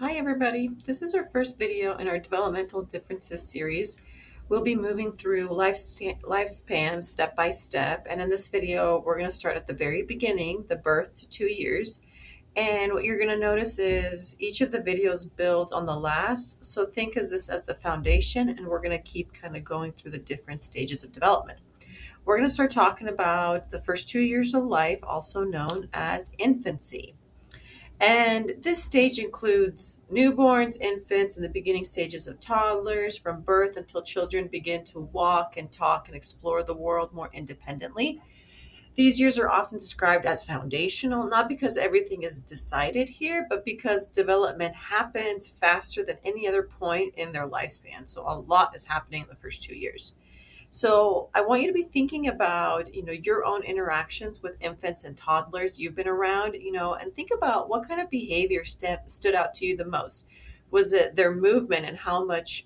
Hi everybody, this is our first video in our developmental differences series. We'll be moving through lifespan step by step, and in this video we're going to start at the very beginning, the birth to 2 years. And what you're going to notice is each of the videos build on the last, so think of this as the foundation, and we're going to keep kind of going through the different stages of development. We're going to start talking about the first 2 years of life, also known as infancy. And this stage includes newborns, infants, and the beginning stages of toddlers, from birth until children begin to walk and talk and explore the world more independently. These years are often described as foundational, not because everything is decided here, but because development happens faster than any other point in their lifespan. So a lot is happening in the first 2 years. So I want you to be thinking about, your own interactions with infants and toddlers you've been around, and think about what kind of behavior stood out to you the most. Was it their movement and how much,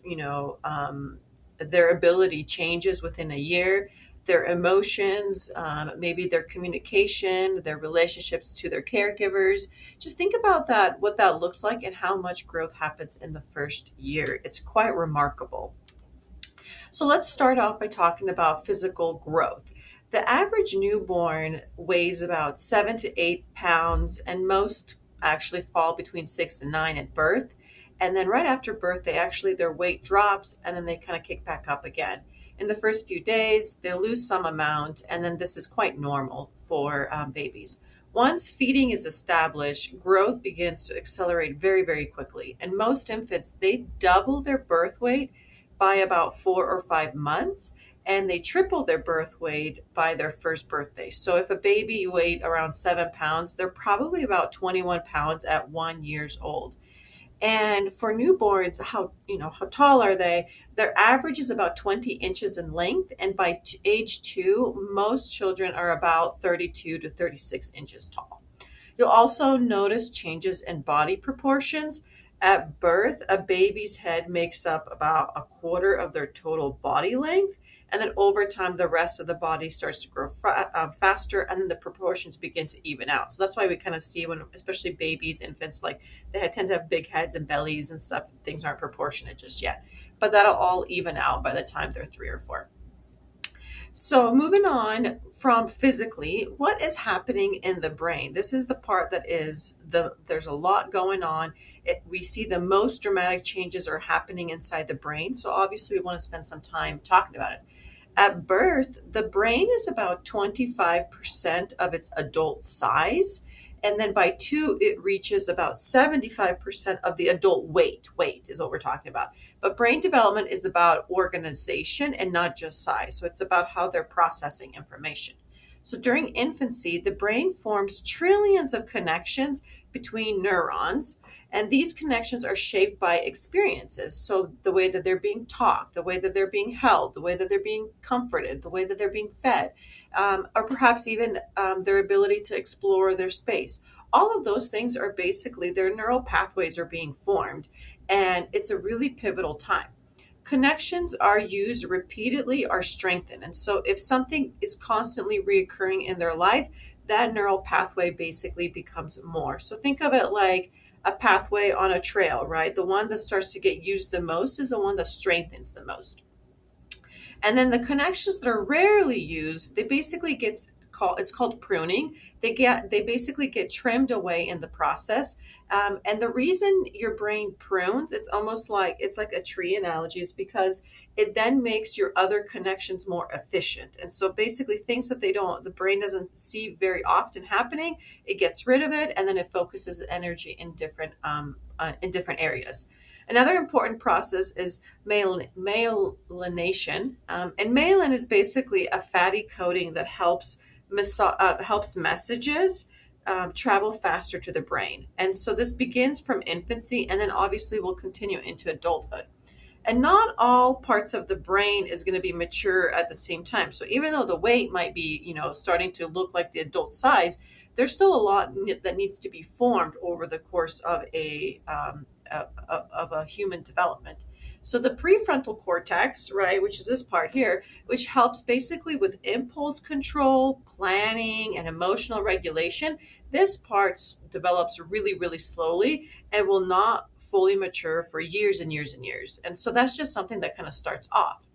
their ability changes within a year, their emotions, maybe their communication, their relationships to their caregivers? Just think about that, what that looks like and how much growth happens in the first year. It's quite remarkable. So let's start off by talking about physical growth. The average newborn weighs about 7 to 8 pounds, and most actually fall between 6 and 9 at birth. And then right after birth, their weight drops and then they kind of kick back up again. In the first few days, they lose some amount, and then this is quite normal for babies. Once feeding is established, growth begins to accelerate very, very quickly. And most infants, they double their birth weight by about 4 or 5 months, and they triple their birth weight by their first birthday. So if a baby weighed around 7 pounds, they're probably about 21 pounds at 1 years old. And for newborns, how tall are they? Their average is about 20 inches in length, and by age 2, most children are about 32 to 36 inches tall. You'll also notice changes in body proportions. At birth, a baby's head makes up about a quarter of their total body length. And then over time, the rest of the body starts to grow faster, and then the proportions begin to even out. So that's why we kind of see when, especially babies, infants, like they tend to have big heads and bellies and stuff. Things aren't proportionate just yet. But that'll all even out by the time they're 3 or 4. So, moving on from physically, what is happening in the brain? This is the part that there's a lot going on. We see the most dramatic changes are happening inside the brain. So, obviously, we want to spend some time talking about it. At birth, the brain is about 25% of its adult size. And then by 2, it reaches about 75% of the adult weight. Weight is what we're talking about. But brain development is about organization and not just size. So it's about how they're processing information. So during infancy, the brain forms trillions of connections between neurons, and these connections are shaped by experiences. So the way that they're being taught, the way that they're being held, the way that they're being comforted, the way that they're being fed, or perhaps even their ability to explore their space. All of those things are basically their neural pathways are being formed, and it's a really pivotal time. Connections are used repeatedly or strengthened. And so if something is constantly reoccurring in their life, that neural pathway basically becomes more. So think of it like a pathway on a trail, right? The one that starts to get used the most is the one that strengthens the most. And then the connections that are rarely used, they basically it's called pruning. They basically get trimmed away in the process. And the reason your brain prunes, it's like a tree analogy, is because it then makes your other connections more efficient. And so basically things that the brain doesn't see very often happening, it gets rid of it, and then it focuses energy in different areas. Another important process is myelination. And myelin is basically a fatty coating that helps messages travel faster to the brain. And so this begins from infancy and then obviously will continue into adulthood. And not all parts of the brain is going to be mature at the same time. So even though the weight might be, starting to look like the adult size, there's still a lot that needs to be formed over the course of a human development. So the prefrontal cortex, right, which is this part here, which helps basically with impulse control, planning, and emotional regulation, this part develops really, really slowly and will not fully mature for years and years and years. And so that's just something that kind of starts off.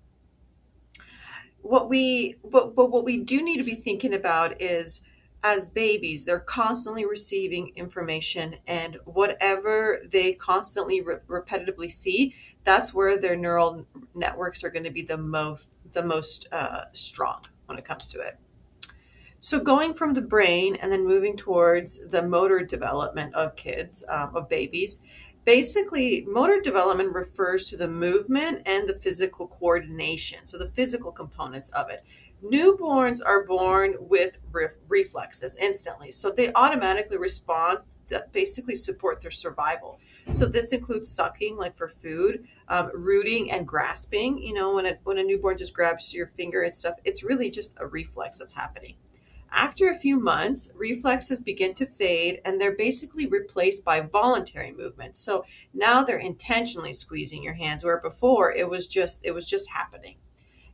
What we do need to be thinking about is, as babies, they're constantly receiving information, and whatever they constantly repetitively see, that's where their neural networks are going to be the most strong when it comes to it. So going from the brain and then moving towards the motor development of kids, of babies, basically motor development refers to the movement and the physical coordination, so the physical components of it. Newborns are born with reflexes instantly, so they automatically respond that basically support their survival. So this includes sucking, like for food, rooting and grasping. When a newborn just grabs your finger and stuff, it's really just a reflex that's happening. After a few months, reflexes begin to fade and they're basically replaced by voluntary movement. So now they're intentionally squeezing your hands, where before it was just happening.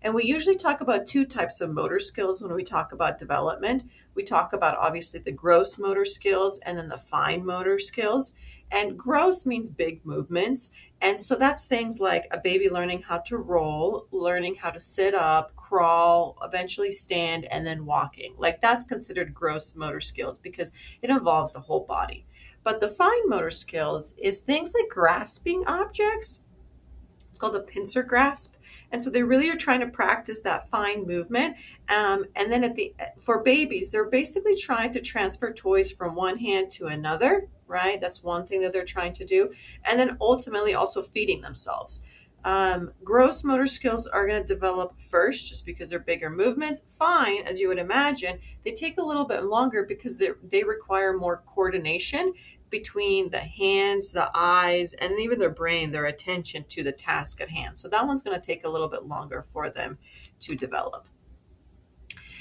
And we usually talk about two types of motor skills when we talk about development. We talk about obviously the gross motor skills and then the fine motor skills. And gross means big movements. And so that's things like a baby learning how to roll, learning how to sit up, crawl, eventually stand, and then walking. Like that's considered gross motor skills because it involves the whole body. But the fine motor skills is things like grasping objects. It's called a pincer grasp. And so they really are trying to practice that fine movement. And then for babies, they're basically trying to transfer toys from one hand to another, right? That's one thing that they're trying to do. And then ultimately also feeding themselves. Gross motor skills are going to develop first just because they're bigger movements. Fine, as you would imagine, they take a little bit longer because they require more coordination between the hands, the eyes, and even their brain, their attention to the task at hand. So that one's going to take a little bit longer for them to develop.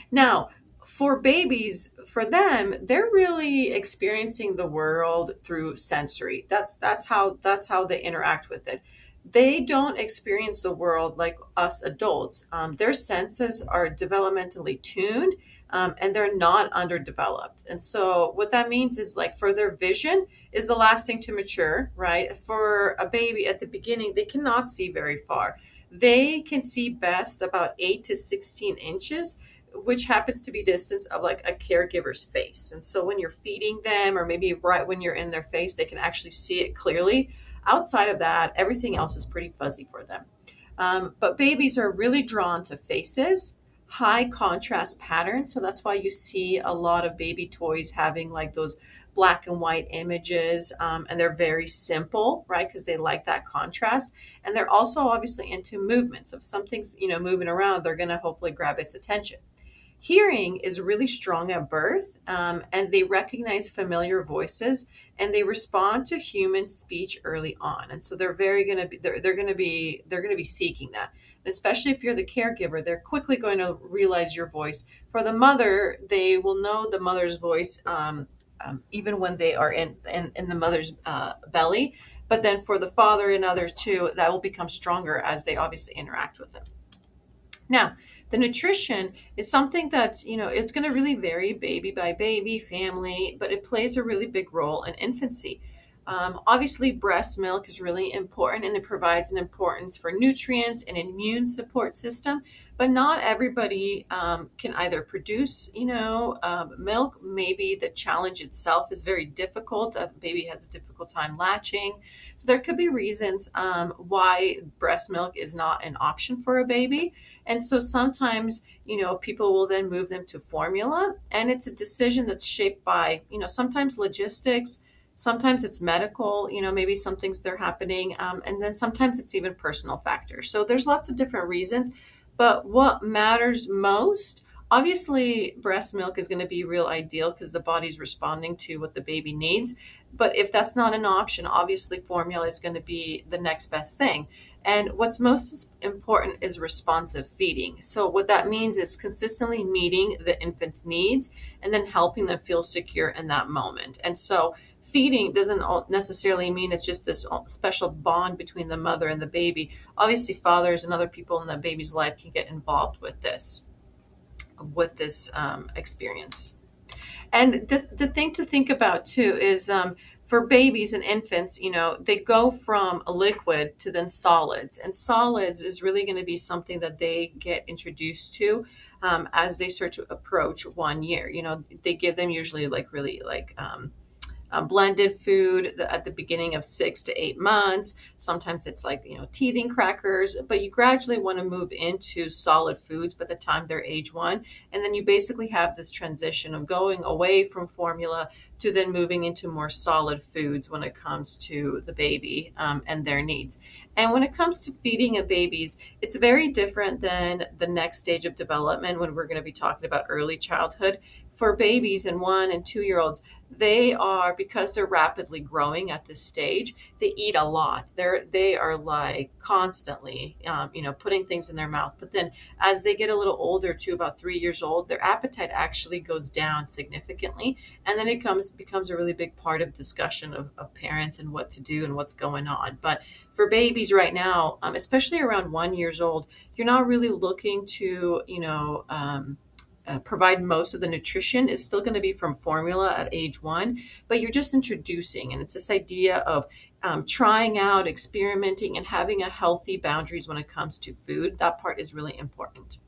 Now, for babies, for them, they're really experiencing the world through sensory. That's how they interact with it. They don't experience the world like us adults. Their senses are developmentally tuned, and they're not underdeveloped. And so what that means is, like, for their vision is the last thing to mature, right? For a baby at the beginning, they cannot see very far. They can see best about 8 to 16 inches, which happens to be distance of like a caregiver's face. And so when you're feeding them, or maybe right when you're in their face, they can actually see it clearly. Outside of that, everything else is pretty fuzzy for them. But babies are really drawn to faces, high contrast patterns. So that's why you see a lot of baby toys having like those black and white images, and they're very simple, right? Because they like that contrast. And they're also obviously into movement. So if something's, moving around, they're going to hopefully grab its attention. Hearing is really strong at birth, and they recognize familiar voices, and they respond to human speech early on. And so they're going to be seeking that. And especially if you're the caregiver, they're quickly going to realize your voice. For the mother, they will know the mother's voice, even when they are in the mother's belly. But then for the father and others too, that will become stronger as they obviously interact with them. Now, the nutrition is something that, it's going to really vary baby by baby, family, but it plays a really big role in infancy. Obviously, breast milk is really important, and it provides an importance for nutrients and immune support system. But not everybody can either produce, milk. Maybe the challenge itself is very difficult. A baby has a difficult time latching. So there could be reasons why breast milk is not an option for a baby. And so sometimes, people will then move them to formula. And it's a decision that's shaped by, sometimes logistics. Sometimes it's medical, maybe some things that are happening. And then sometimes it's even personal factors. So there's lots of different reasons. But what matters most, obviously, breast milk is going to be real ideal because the body's responding to what the baby needs. But if that's not an option, obviously formula is going to be the next best thing. And what's most important is responsive feeding. So what that means is consistently meeting the infant's needs and then helping them feel secure in that moment. And so feeding doesn't necessarily mean it's just this special bond between the mother and the baby. Obviously, fathers and other people in the baby's life can get involved with this experience. And the thing to think about too is For babies and infants, they go from a liquid to then solids. And solids is really going to be something that they get introduced to as they start to approach 1 year. They give them usually like really like blended food at the beginning of 6 to 8 months. Sometimes it's like, teething crackers, but you gradually want to move into solid foods by the time they're age 1. And then you basically have this transition of going away from formula to then moving into more solid foods when it comes to the baby and their needs. And when it comes to feeding of babies, it's very different than the next stage of development when we're going to be talking about early childhood. For babies and 1 and 2 year olds, they are, because they're rapidly growing at this stage, they eat a lot. They are like constantly putting things in their mouth. But then as they get a little older, to about 3 years old, their appetite actually goes down significantly. And then it becomes a really big part of discussion of parents and what to do and what's going on. But for babies right now, especially around 1 years old, you're not really looking to provide most of the nutrition. Is still going to be from formula at age 1, but you're just introducing. And it's this idea of trying out, experimenting, and having a healthy boundaries when it comes to food. That part is really important.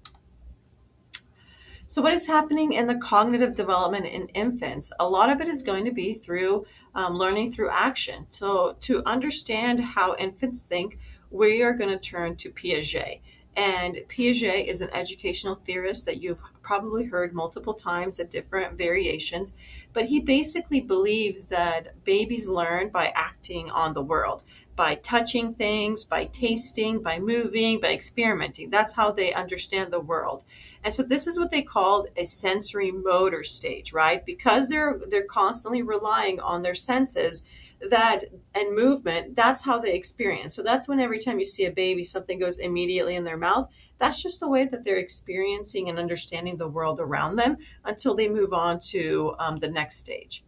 So, what is happening in the cognitive development in infants? A lot of it is going to be through learning through action. So, to understand how infants think, we are going to turn to Piaget. And Piaget is an educational theorist that you've probably heard multiple times at different variations. But he basically believes that babies learn by acting on the world, by touching things, by tasting, by moving, by experimenting. That's how they understand the world. And so this is what they called a sensory motor stage, right? Because they're constantly relying on their senses that and movement, that's how they experience. So that's when every time you see a baby, something goes immediately in their mouth. That's just the way that they're experiencing and understanding the world around them until they move on to the next stage.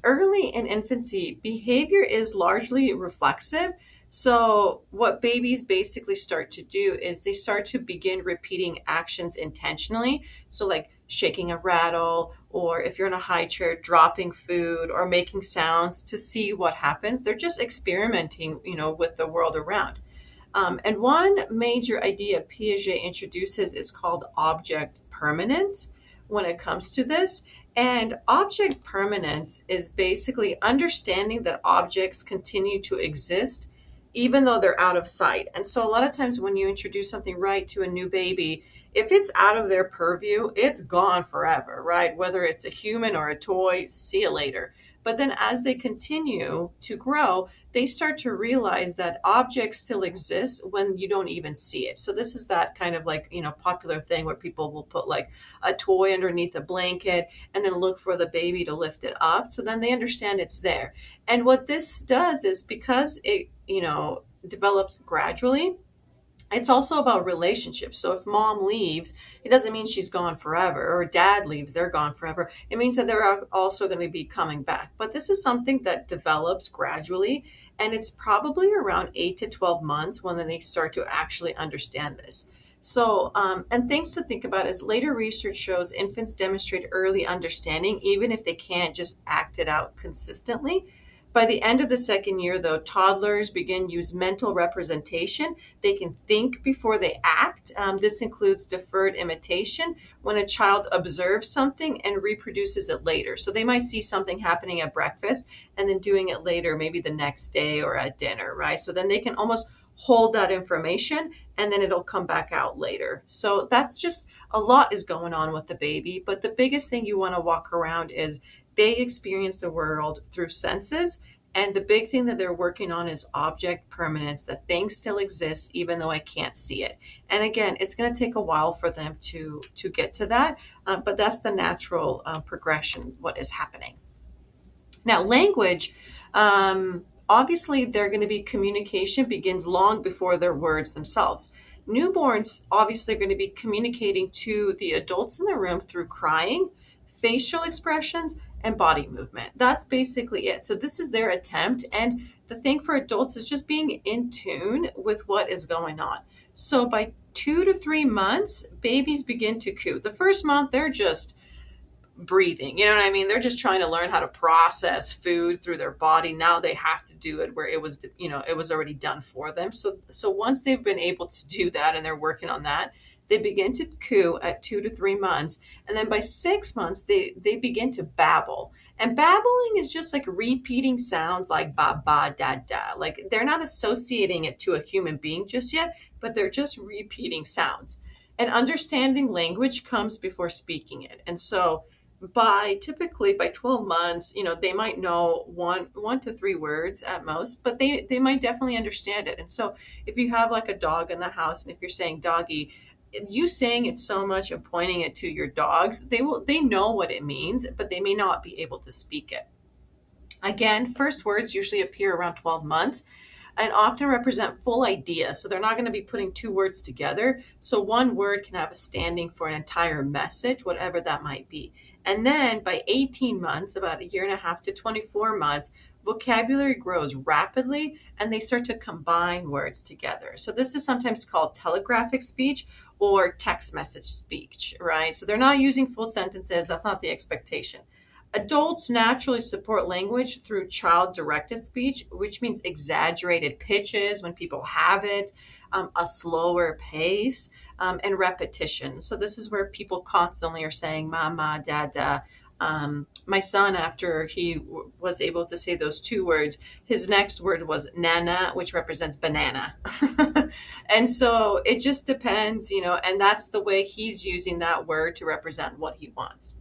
Early in infancy, behavior is largely reflexive. So, what babies basically start to do is they start to begin repeating actions intentionally. So, like shaking a rattle, or if you're in a high chair, dropping food or making sounds to see what happens. They're just experimenting, with the world around. And one major idea Piaget introduces is called object permanence when it comes to this. And object permanence is basically understanding that objects continue to exist even though they're out of sight. And so a lot of times when you introduce something right to a new baby, if it's out of their purview, it's gone forever, right? Whether it's a human or a toy, see you later. But then as they continue to grow, they start to realize that objects still exist when you don't even see it. So this is that kind of like, popular thing where people will put like a toy underneath a blanket and then look for the baby to lift it up. So then they understand it's there. And what this does is, because it, develops gradually, it's also about relationships. So if mom leaves, it doesn't mean she's gone forever, or dad leaves, they're gone forever. It means that they're also going to be coming back. But this is something that develops gradually, and it's probably around 8 to 12 months when they start to actually understand this. So, and things to think about is later research shows infants demonstrate early understanding, even if they can't just act it out consistently. By the end of the second year, though, toddlers begin use mental representation. They can think before they act. This includes deferred imitation, when a child observes something and reproduces it later. So they might see something happening at breakfast and then doing it later, maybe the next day or at dinner, right? So then they can almost hold that information and then it'll come back out later. So that's just a lot is going on with the baby. But the biggest thing you want to walk around is they experience the world through senses. And the big thing that they're working on is object permanence, that things still exist even though I can't see it. And again, it's going to take a while for them to get to that, but that's the natural progression, what is happening. Now, language, obviously, they're going to be communication begins long before their words themselves. Newborns obviously are going to be communicating to the adults in the room through crying, facial expressions, and body movement. That's basically it. So this is their attempt. And the thing for adults is just being in tune with what is going on. So by 2 to 3 months, babies begin to coo. The first month, they're just breathing. You know what I mean? They're just trying to learn how to process food through their body. Now they have to do it where it was, it was already done for them. So once they've been able to do that and they're working on that, they begin to coo at 2 to 3 months. And then by 6 months, they begin to babble. And babbling is just like repeating sounds like ba ba da da. Like they're not associating it to a human being just yet, but they're just repeating sounds. And understanding language comes before speaking it. And so by typically by 12 months, they might know one to three words at most, but they might definitely understand it. And so if you have like a dog in the house, and if you're saying doggy, you saying it so much and pointing it to your dogs, they know what it means, but they may not be able to speak it. Again, first words usually appear around 12 months and often represent full ideas. So they're not going to be putting two words together. So one word can have a standing for an entire message, whatever that might be. And then by 18 months, about a year and a half to 24 months, vocabulary grows rapidly and they start to combine words together. So this is sometimes called telegraphic speech or text message speech, right? So they're not using full sentences. That's not the expectation. Adults naturally support language through child directed speech, which means exaggerated pitches when people have it, a slower pace, and repetition. So, this is where people constantly are saying mama, dada. My son, after he was able to say those two words, his next word was nana, which represents banana. And so it just depends, and that's the way he's using that word to represent what he wants.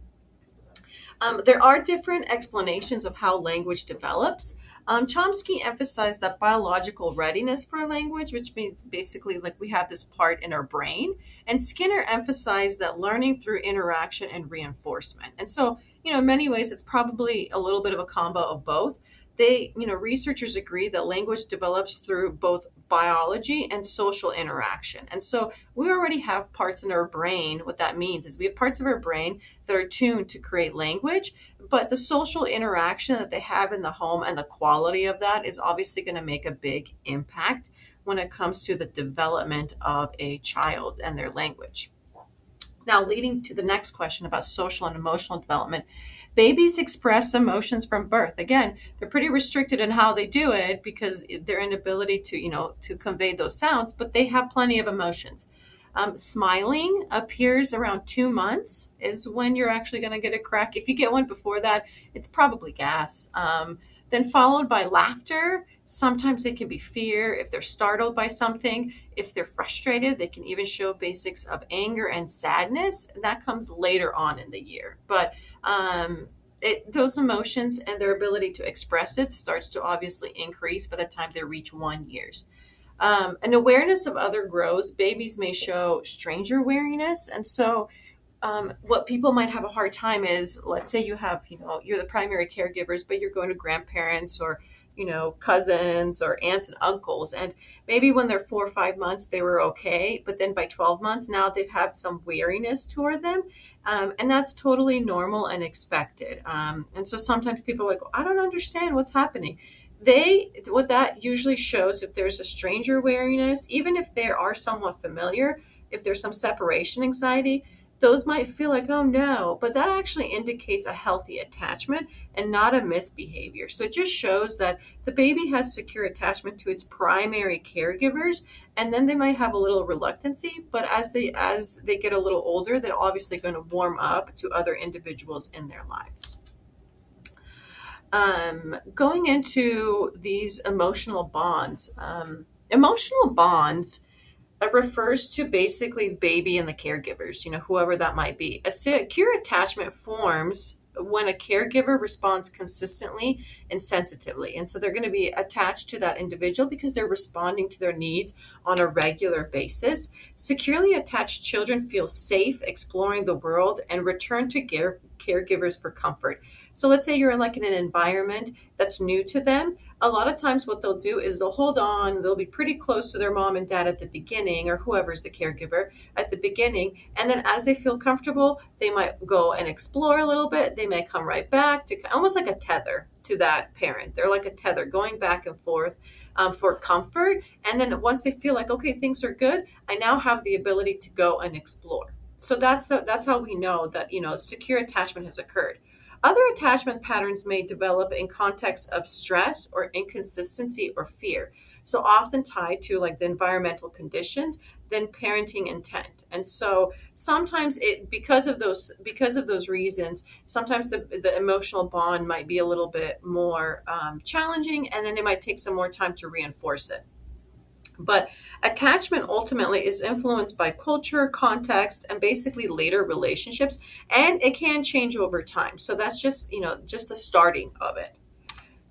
There are different explanations of how language develops. Chomsky emphasized that biological readiness for language, which means basically like we have this part in our brain. And Skinner emphasized that learning through interaction and reinforcement. And so, in many ways, it's probably a little bit of a combo of both. Researchers agree that language develops through both biology and social interaction. And so we already have parts in our brain. What that means is we have parts of our brain that are tuned to create language, but the social interaction that they have in the home and the quality of that is obviously going to make a big impact when it comes to the development of a child and their language. Now, leading to the next question about social and emotional development, babies express emotions from birth. Again, they're pretty restricted in how they do it because their inability to convey those sounds, but they have plenty of emotions. Smiling appears around 2 months is when you're actually going to get a crack. If you get one before that, it's probably gas. Then followed by laughter. Sometimes they can be fear if they're startled by something. If they're frustrated, they can even show basics of anger and sadness. And that comes later on in the year. But those emotions and their ability to express it starts to obviously increase by the time they reach 1 year. An awareness of other grows. Babies may show stranger wariness. And so what people might have a hard time is, let's say you have, you're the primary caregivers, but you're going to grandparents or, cousins or aunts and uncles. And maybe when they're 4 or 5 months, they were okay. But then by 12 months, now they've had some weariness toward them. And that's totally normal and expected. And so sometimes people are like, I don't understand what's happening. What that usually shows, if there's a stranger wariness, even if they are somewhat familiar, if there's some separation anxiety, those might feel like, oh no, but that actually indicates a healthy attachment and not a misbehavior. So it just shows that the baby has secure attachment to its primary caregivers, and then they might have a little reluctancy, but as they get a little older, they're obviously going to warm up to other individuals in their lives. Going into these emotional bonds, it refers to basically the baby and the caregivers, whoever that might be. A secure attachment forms when a caregiver responds consistently and sensitively. And so they're going to be attached to that individual because they're responding to their needs on a regular basis. Securely attached children feel safe exploring the world and return to caregivers for comfort. So let's say you're in an environment that's new to them. A lot of times what they'll do is they'll hold on, they'll be pretty close to their mom and dad at the beginning, or whoever's the caregiver at the beginning. And then as they feel comfortable, they might go and explore a little bit. They may come right back to almost like a tether to that parent. They're like a tether going back and forth for comfort. And then once they feel like, okay, things are good, I now have the ability to go and explore. So that's how we know that, secure attachment has occurred. Other attachment patterns may develop in context of stress or inconsistency or fear. So often tied to like the environmental conditions than parenting intent. And so sometimes it because of those reasons, sometimes the emotional bond might be a little bit more challenging, and then it might take some more time to reinforce it. But attachment ultimately is influenced by culture, context, and basically later relationships, and it can change over time. So that's just the starting of it.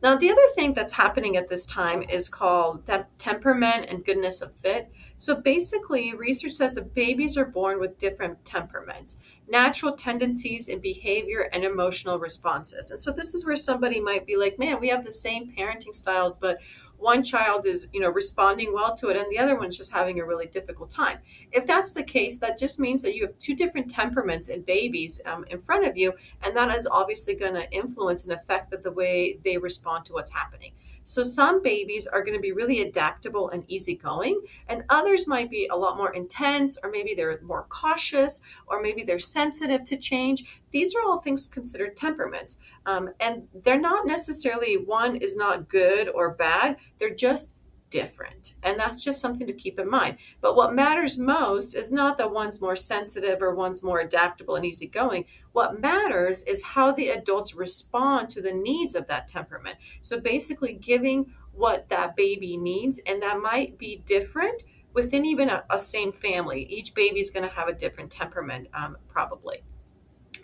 Now, the other thing that's happening at this time is called temperament and goodness of fit. So basically, research says that babies are born with different temperaments, natural tendencies in behavior, and emotional responses. And so this is where somebody might be like, man, we have the same parenting styles, but one child is, responding well to it, and the other one's just having a really difficult time. If that's the case, that just means that you have two different temperaments in babies in front of you, and that is obviously going to influence and affect the way they respond to what's happening. So some babies are going to be really adaptable and easygoing, and others might be a lot more intense, or maybe they're more cautious, or maybe they're sensitive to change. These are all things considered temperaments. And they're not necessarily, one is not good or bad, they're just different. And that's just something to keep in mind. But what matters most is not that one's more sensitive or one's more adaptable and easygoing. What matters is how the adults respond to the needs of that temperament. So basically, giving what that baby needs, and that might be different within even a same family. Each baby is going to have a different temperament, probably.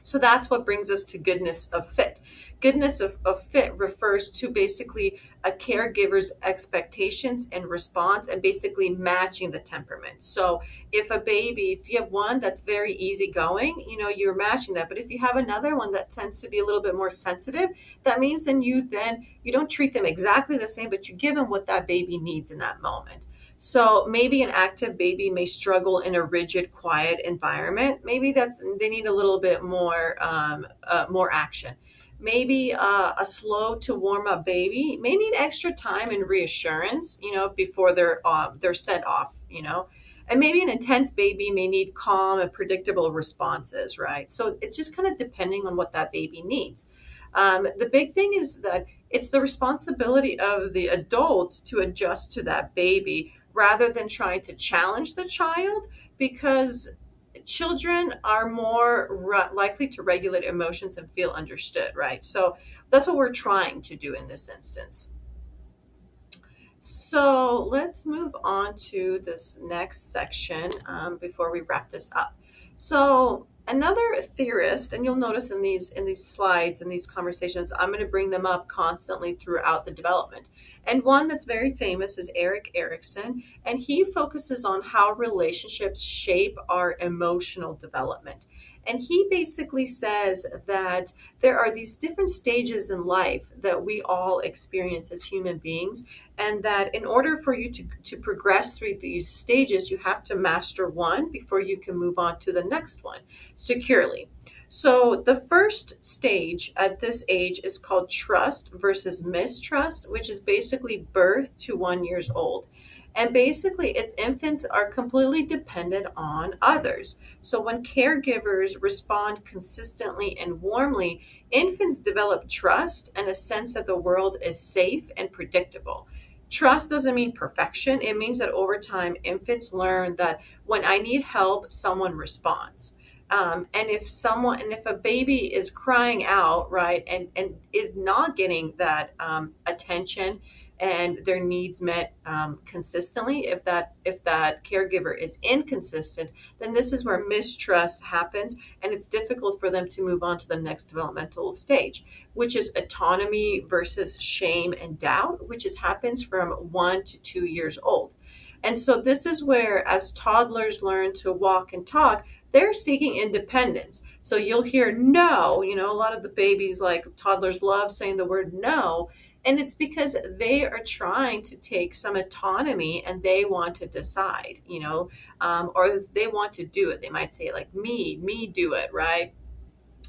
So that's what brings us to goodness of fit. Goodness of fit refers to basically a caregiver's expectations and response, and basically matching the temperament. So if you have one that's very easygoing, you're matching that. But if you have another one that tends to be a little bit more sensitive, that means then you don't treat them exactly the same, but you give them what that baby needs in that moment. So maybe an active baby may struggle in a rigid, quiet environment. Maybe they need a little bit more action. Maybe a slow to warm up baby may need extra time and reassurance, before they're sent off, And maybe an intense baby may need calm and predictable responses, right? So it's just kind of depending on what that baby needs. The big thing is that it's the responsibility of the adults to adjust to that baby rather than trying to challenge the child, because children are more likely to regulate emotions and feel understood, right? So that's what we're trying to do in this instance. So let's move on to this next section before we wrap this up. So another theorist, and you'll notice in these slides and these conversations, I'm going to bring them up constantly throughout the development. And one that's very famous is Erik Erikson, and he focuses on how relationships shape our emotional development. And he basically says that there are these different stages in life that we all experience as human beings, and that in order for you to progress through these stages, you have to master one before you can move on to the next one securely. So the first stage at this age is called trust versus mistrust, which is basically birth to 1 years old. And basically, its infants are completely dependent on others. So when caregivers respond consistently and warmly, infants develop trust and a sense that the world is safe and predictable. Trust doesn't mean perfection. It means that over time, infants learn that when I need help, someone responds. And if a baby is crying out, right, and is not getting that attention and their needs met consistently, if that caregiver is inconsistent, then this is where mistrust happens, and it's difficult for them to move on to the next developmental stage, which is autonomy versus shame and doubt, happens from 1 to 2 years old. And so this is where, as toddlers learn to walk and talk, they're seeking independence. So you'll hear no, a lot of the babies, like toddlers, love saying the word no. And it's because they are trying to take some autonomy and they want to decide, or they want to do it. They might say, like, me do it, right?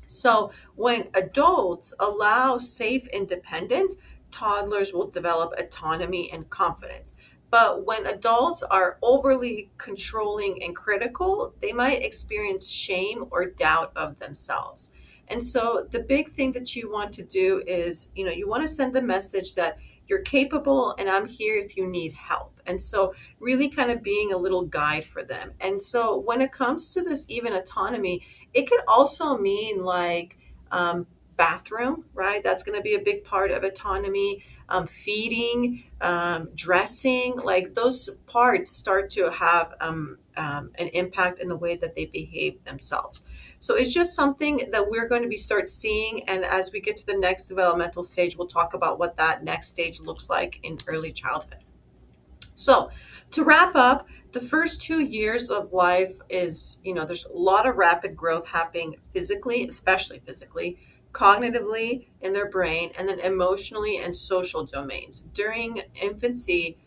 So when adults allow safe independence, toddlers will develop autonomy and confidence. But when adults are overly controlling and critical, they might experience shame or doubt of themselves. And so the big thing that you want to do is, you want to send the message that you're capable and I'm here if you need help. And so really kind of being a little guide for them. And so when it comes to this even autonomy, it could also mean like bathroom, right? That's going to be a big part of autonomy. Feeding, dressing, like those parts start to have an impact in the way that they behave themselves. So it's just something that we're going to be start seeing. And as we get to the next developmental stage, we'll talk about what that next stage looks like in early childhood. So, to wrap up, the first 2 years of life is, there's a lot of rapid growth happening physically, especially physically, cognitively in their brain, and then emotionally and social domains. During infancy,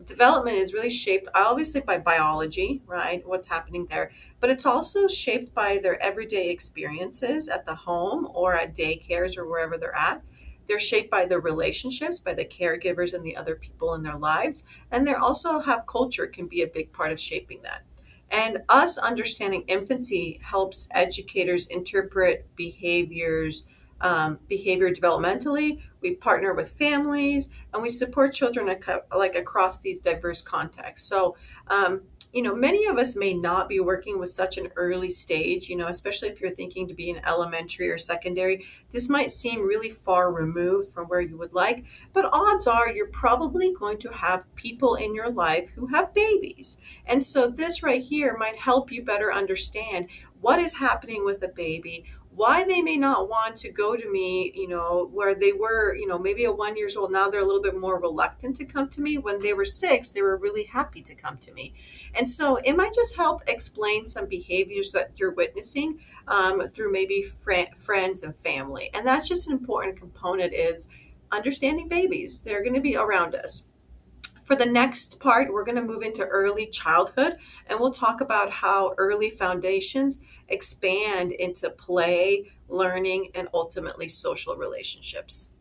development is really shaped obviously by biology, right? What's happening there, but it's also shaped by their everyday experiences at the home or at daycares or wherever they're at. They're shaped by their relationships, by the caregivers and the other people in their lives. And they also have culture can be a big part of shaping that. And us understanding infancy helps educators interpret behavior developmentally. We partner with families and we support children like across these diverse contexts. So, many of us may not be working with such an early stage, especially if you're thinking to be in elementary or secondary. This might seem really far removed from where you would like, but odds are you're probably going to have people in your life who have babies. And so this right here might help you better understand what is happening with a baby, why they may not want to go to me, where they were, maybe at 1 year old, now they're a little bit more reluctant to come to me. When they were 6, they were really happy to come to me. And so it might just help explain some behaviors that you're witnessing through maybe friends and family. And that's just an important component is understanding babies. They're going to be around us. For the next part, we're going to move into early childhood and we'll talk about how early foundations expand into play, learning, and ultimately social relationships.